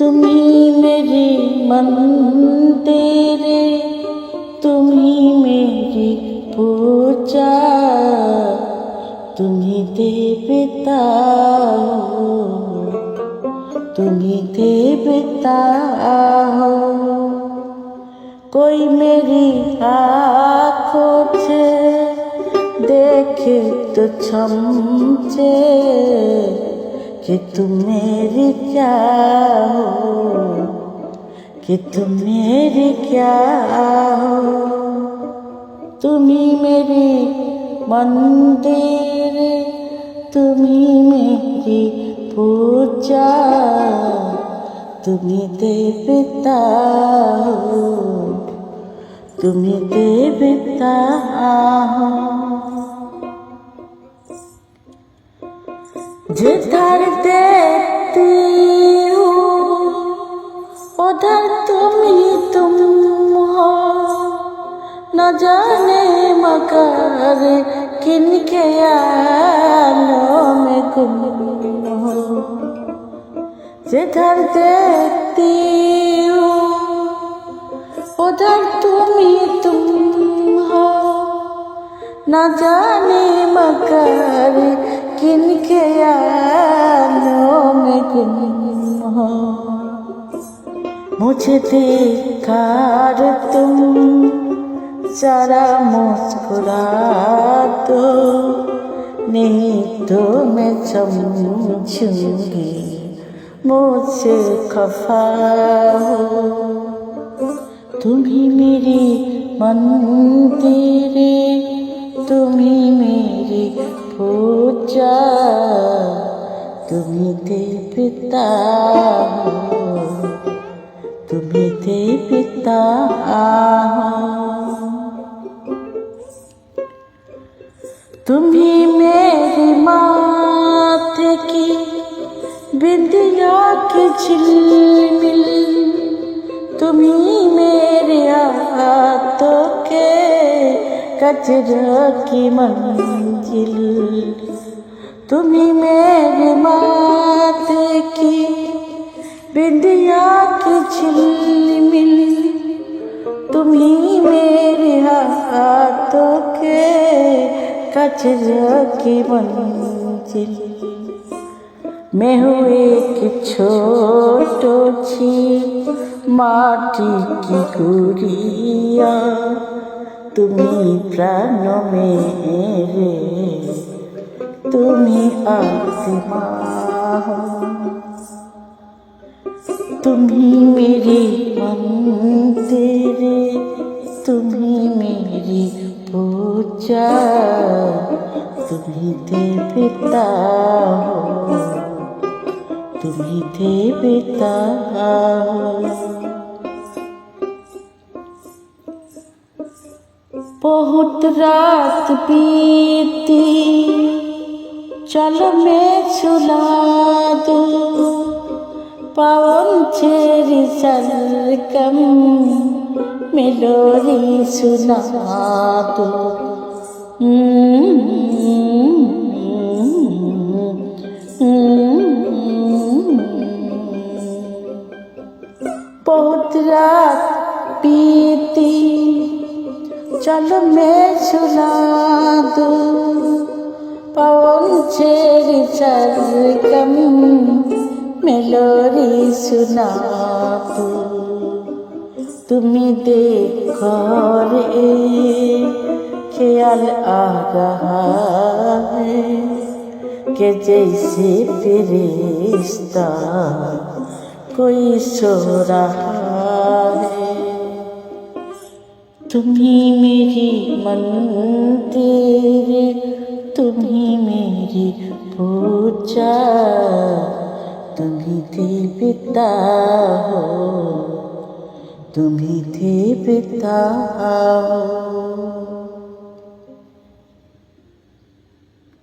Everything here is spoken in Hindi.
तुम्ही मेरी मंदिर, तुम्ही मेरी पूजा, तुम्ही देवता हो, तुम्ही देवता हो। कोई मेरी आँखों से देखे तो समझे कि तुम मेरी क्या हो, कि तुम मेरी क्या हो। तुम्ही मेरी मंदिर, तुम्ही मेरी पूजा, तुम्ही देवता हो, तुम्ही देवता हो। जिधर देखती हूँ उधर तुम हो, न जाने मगर किनके यारों में गुम हो। जिधर देखती हूँ उधर तुम हो, न जाने मगर किनके यारों में गुम हो। मुझे देखकर तुम जरा मुस्कुरा दो, नहीं तो मैं समझूंगी मुझसे खफा हो। तुम्ही मेरी मंदिर, तुम्ही मेरी पूजा, तुम्ही देवता हो, तुम्ही देवता हो। तुम्ही मेरी माथे की बिंदिया की झिलमिल, तुम्ही मेरे हाथों के कजरा की मंजिल। तुम्ही मेरे माथे की बिंदिया की झिलमिल, तुम्ही मेरे हाथों के कजरा की मंजिल। मैं हूँ एक छोटो सी माटी की गुड़िया, तुम्ही प्राणों मेरे, तुम्ही आत्मा हो। तुम्ही मेरी मंदिर, तुम्ही मेरी पूजा, तुम्ही देवता हो, तुम्ही देवता हो। बहुत रात बीती, चलो मैं सुना दूं पवन छेरी सरगम मेलोडी सुना दो। बहुत रात बीती, चलो मैं सुना दूं पवन छेरी सरगम मेलोडी सुना दूं। तुम्ही देखो रे ख्याल आ रहा है कि जैसे फरिश्ता कोई सो रहा है। तुम्ही मेरी मंदिर, तुम्ही मेरी पूजा, तुम्ही देवता हो, तुम्ही देवता हो।